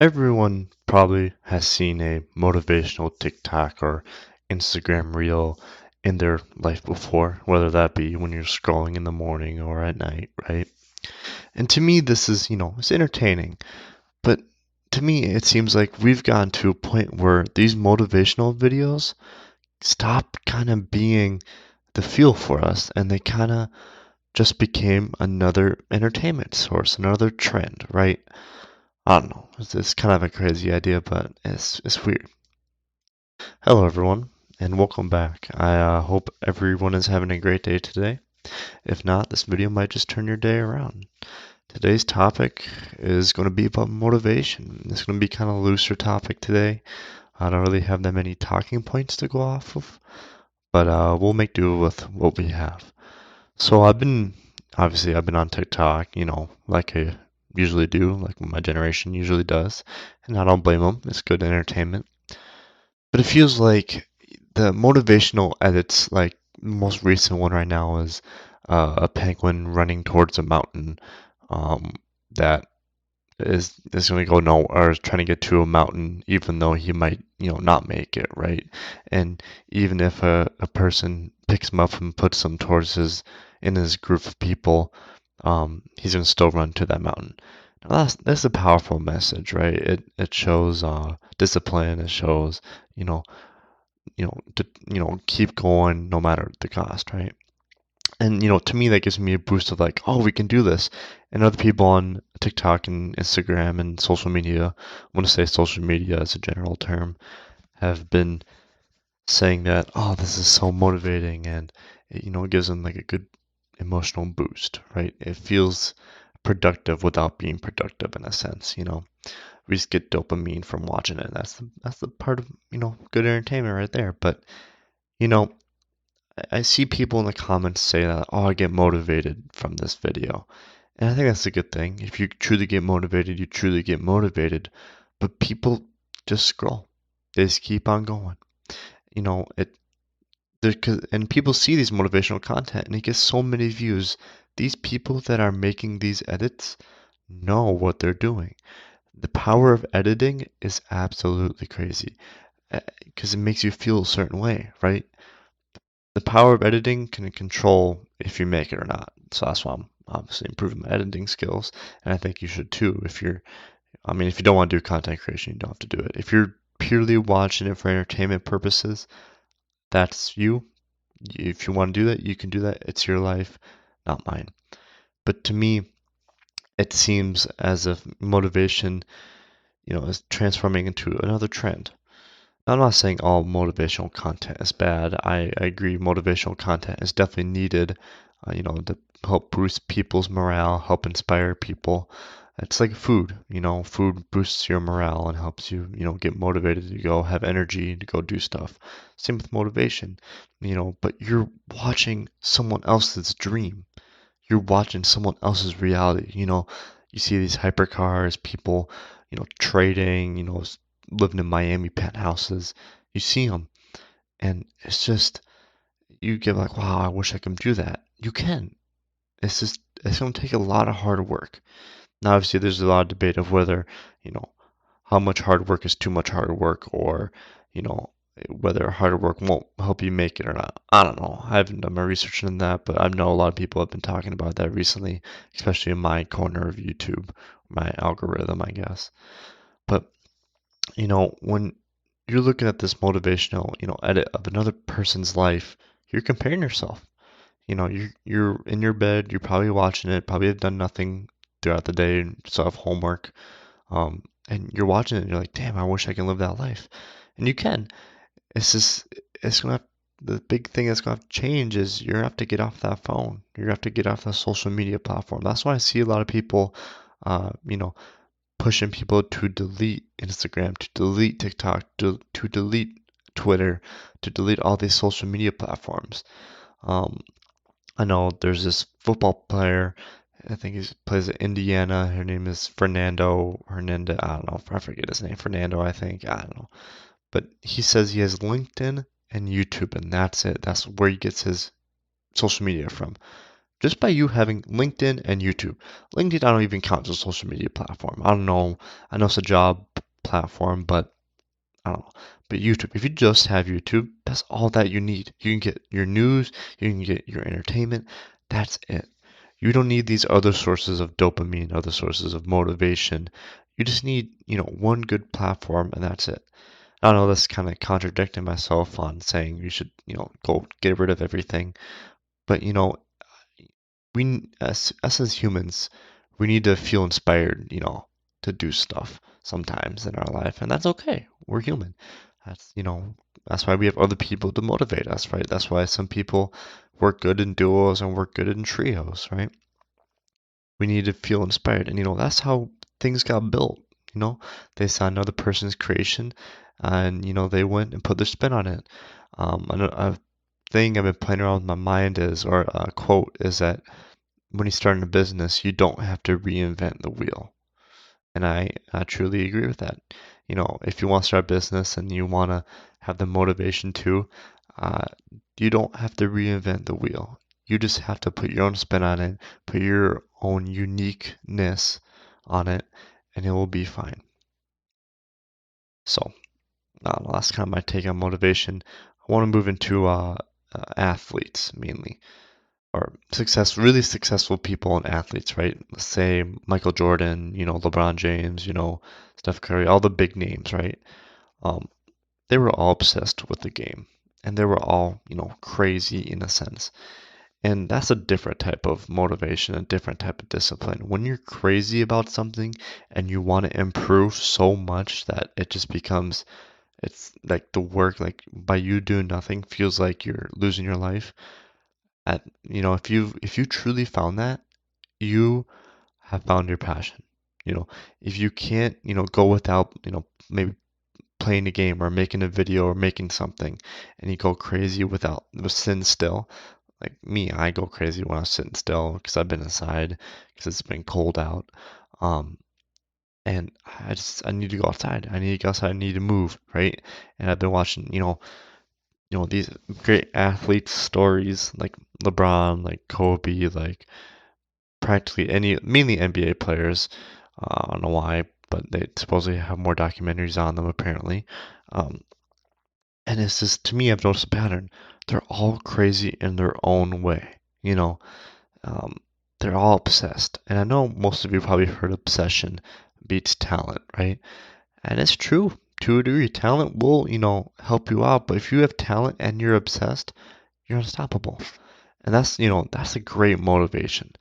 Everyone probably has seen a motivational TikTok or Instagram reel in their life before, whether that be when you're scrolling in the morning or at night, right? And to me, this is, it's entertaining. But to me, it seems like we've gotten to a point where these motivational videos stop kind of being the fuel for us and they kind of just became another entertainment source, another trend, right? I don't know. It's kind of a crazy idea, but it's weird. Hello, everyone, and welcome back. I hope everyone is having a great day today. If not, this video might just turn your day around. Today's topic is going to be about motivation. It's going to be kind of a looser topic today. I don't really have that many talking points to go off of, but we'll make do with what we have. So obviously, I've been on TikTok, like I usually do, like my generation usually does, and I don't blame them. It's good entertainment. But it feels like the motivational edits, like the most recent one right now is a penguin running towards a mountain um, that is going to go no or is trying to get to a mountain even though he might not make it, right? And even if a person picks him up and puts him towards his group of people, he's going to still run to that mountain. Now that's a powerful message, right? It shows discipline. It shows you know to keep going no matter the cost, right? And to me that gives me a boost of like, oh, we can do this. And other people on TikTok and Instagram and social media, I want to say social media as a general term, have been saying that, oh, this is so motivating, and it gives them like a good emotional boost, right? It feels productive without being productive in a sense. We just get dopamine from watching it. That's the part of good entertainment right there. But you know I see people in the comments say that, oh, I get motivated from this video. And I think that's a good thing. If you truly get motivated, you truly get motivated. But people just scroll. They just keep on going. You know, it and people see these motivational content and it gets so many views. These people that are making these edits know what they're doing. The power of editing is absolutely crazy because it makes you feel a certain way, right? The power of editing can control if you make it or not. So that's why I'm obviously improving my editing skills, and I think you should too. If you don't want to do content creation, you don't have to do it. If you're purely watching it for entertainment purposes, that's you. If you want to do that, you can do that. It's your life, not mine. But to me, it seems as if motivation, is transforming into another trend. I'm not saying all motivational content is bad. I agree motivational content is definitely needed, to help boost people's morale, help inspire people. It's like food, food boosts your morale and helps you, get motivated to go have energy to go do stuff. Same with motivation, but you're watching someone else's dream. You're watching someone else's reality. You see these hypercars, people, trading, living in Miami penthouses. You see them, and it's just you get like, wow, I wish I could do that. You can. It's going to take a lot of hard work. Now, obviously, there's a lot of debate of whether you know how much hard work is too much hard work, or you know whether hard work won't help you make it or not. I don't know. I haven't done my research on that, but I know a lot of people have been talking about that recently, especially in my corner of YouTube, my algorithm, I guess. But when you're looking at this motivational, edit of another person's life, you're comparing yourself. You're in your bed, you're probably watching it, probably have done nothing throughout the day, and still have homework. And you're watching it and you're like, damn, I wish I can live that life. And you can. It's just it's gonna have, the big thing that's gonna have to change is you're gonna have to get off that phone. You're gonna have to get off that social media platform. That's why I see a lot of people uh, you know, pushing people to delete Instagram, to delete TikTok, to delete Twitter, to delete all these social media platforms. Um, I know there's this football player, I think he plays at Indiana. Her name is Fernando Hernandez. I don't know. I forget his name. Fernando, I think. I don't know. But he says he has LinkedIn and YouTube, and that's it. That's where he gets his social media from. Just by you having LinkedIn and YouTube. LinkedIn, I don't even count as a social media platform. I don't know. I know it's a job platform, but I don't know. But YouTube, if you just have YouTube, that's all that you need. You can get your news, you can get your entertainment. That's it. You don't need these other sources of dopamine, other sources of motivation. You just need, one good platform and that's it. I don't know, that's kind of contradicting myself on saying you should, go get rid of everything. But, us as humans, we need to feel inspired, to do stuff sometimes in our life, and that's okay. We're human. That's, that's why we have other people to motivate us, right? That's why some people work good in duos and work good in trios, right? We need to feel inspired, and that's how things got built. They saw another person's creation, and they went and put their spin on it. A thing I've been playing around with my mind is, or a quote is that when you start in a business, you don't have to reinvent the wheel. And I truly agree with that. If you want to start a business and you want to have the motivation to, uh, you don't have to reinvent the wheel. You just have to put your own spin on it, put your own uniqueness on it, and it will be fine. So, that's kind of my take on motivation. I want to move into athletes mainly, or really successful people and athletes, right? Let's say Michael Jordan, LeBron James, Steph Curry, all the big names, right? Um, they were all obsessed with the game, and they were all, crazy in a sense. And that's a different type of motivation, a different type of discipline. When you're crazy about something and you want to improve so much that it just becomes, it's like the work, like by you doing nothing feels like you're losing your life. If you truly found that, you have found your passion. You know, if you can't, go without, maybe playing a game or making a video or making something, and you go crazy with sitting still. Like me, I go crazy when I'm sitting still because I've been inside because it's been cold out. Um, and I need to go outside. I need to go outside. I need to move, right? And I've been watching, these great athletes stories like LeBron, like Kobe, like practically mainly NBA players. I don't know why, but they supposedly have more documentaries on them apparently. Um, and it's just, to me, I've noticed a pattern. They're all crazy in their own way. You know, um, they're all obsessed. And I know most of you probably heard obsession beats talent, right? And it's true to a degree. Talent will, help you out. But if you have talent and you're obsessed, you're unstoppable. And that's a great motivation.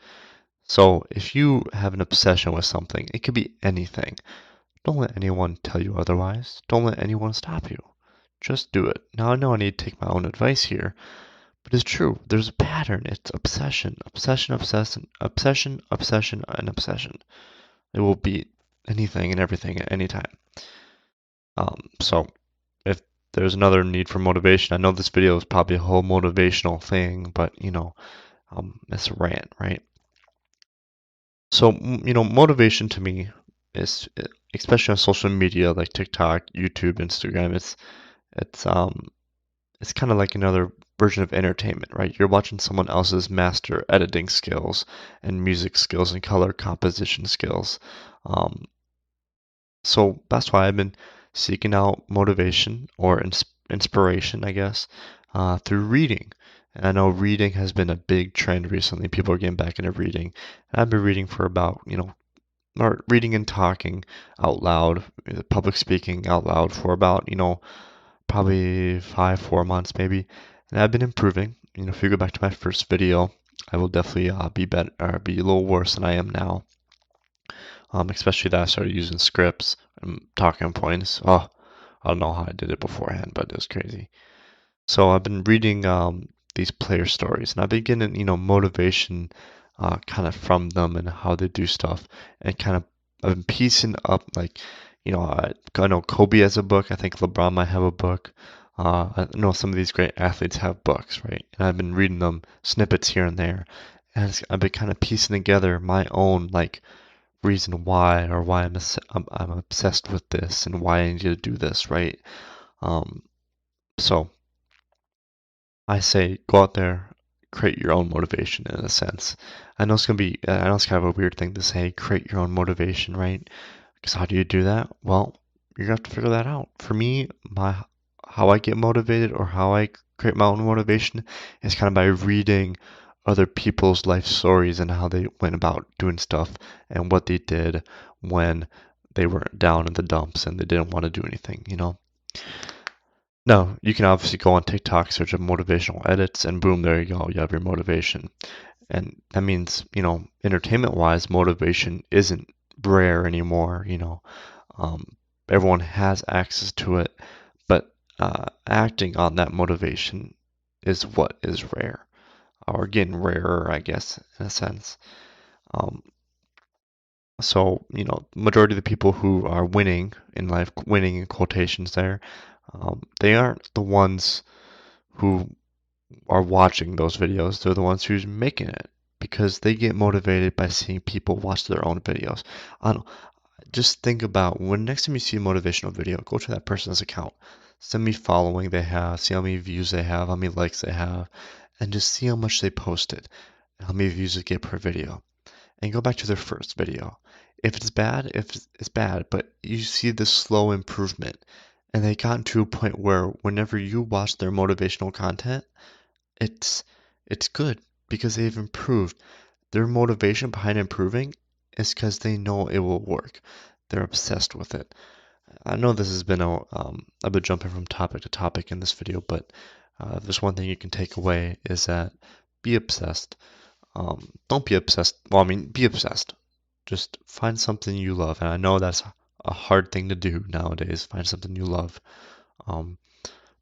So if you have an obsession with something, it could be anything. Don't let anyone tell you otherwise. Don't let anyone stop you. Just do it. Now I know I need to take my own advice here, but it's true. There's a pattern. It's obsession, obsession, obsession, obsession, obsession, and obsession. It will beat anything and everything at any time. So if there's another need for motivation, I know this video is probably a whole motivational thing, but it's a rant, right? So, motivation to me is, especially on social media like TikTok, YouTube, Instagram, it's kind of like another version of entertainment, right? You're watching someone else's master editing skills and music skills and color composition skills. Um, so that's why I've been seeking out motivation or inspiration, I guess, through reading. And I know reading has been a big trend recently. People are getting back into reading. And I've been reading for about, or reading and talking out loud, public speaking out loud for about, probably 4 months maybe. And I've been improving. If you go back to my first video, I will definitely be better, or be a little worse than I am now. Especially that I started using scripts and talking points. Oh, I don't know how I did it beforehand, but it was crazy. So I've been reading these player stories, and I've been getting, motivation kind of from them and how they do stuff, and kind of I've been piecing up like, I know Kobe has a book. I think LeBron might have a book. I know some of these great athletes have books, right? And I've been reading them snippets here and there, and I've been kind of piecing together my own like reason why, or why I'm obsessed with this and why I need to do this, right? Um, so I say go out there, create your own motivation in a sense. I know it's kind of a weird thing to say, create your own motivation, right? Because how do you do that? Well, you have to figure that out. For me, my how I get motivated or how I create my own motivation is kind of by reading other people's life stories and how they went about doing stuff and what they did when they were down in the dumps and they didn't want to do anything, you know? Now, you can obviously go on TikTok, search up motivational edits, and boom, there you go. You have your motivation. And that means, entertainment wise, motivation isn't rare anymore, Um, everyone has access to it, but acting on that motivation is what is rare, or getting rarer, I guess, in a sense. Um, so, majority of the people who are winning in life, winning in quotations there, they aren't the ones who are watching those videos. They're the ones who's making it because they get motivated by seeing people watch their own videos. I don't, just think about when next time you see a motivational video, go to that person's account, see how many following they have, see how many views they have, how many likes they have, and just see how much they posted, how many views they get per video, and go back to their first video. If it's bad, if it's bad, but you see the slow improvement, and they got to a point where whenever you watch their motivational content, it's it's good because they've improved. Their motivation behind improving is because they know it will work. They're obsessed with it. I know this has been I've been jumping from topic to topic in this video, but there's one thing you can take away is that be obsessed. Don't be obsessed. Well, I mean, be obsessed. Just find something you love, and I know that's a hard thing to do nowadays. Find something you love. Um,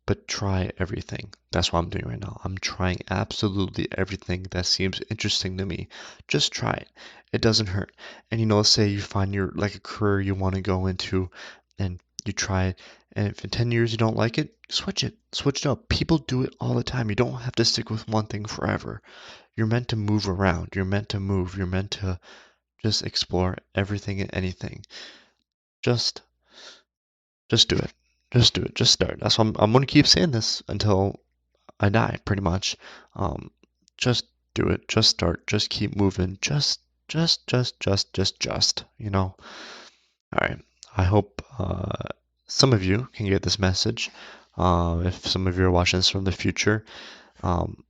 but try everything. That's what I'm doing right now. I'm trying absolutely everything that seems interesting to me. Just try it. It doesn't hurt. And say you find your like a career you want to go into and you try it, and if in 10 years you don't like it, switch it. Switch it up. People do it all the time. You don't have to stick with one thing forever. You're meant to move around. You're meant to move. You're meant to just explore everything and anything. Just just do it. Just do it. Just start. That's why I'm gonna keep saying this until I die, pretty much. Um, just do it. Just start. Just keep moving. Just. All right. I hope some of you can get this message. If some of you are watching this from the future, um,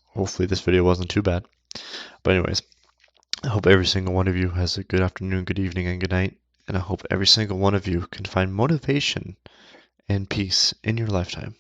hopefully this video wasn't too bad. But anyways, I hope every single one of you has a good afternoon, good evening, and good night. And I hope every single one of you can find motivation and peace in your lifetime.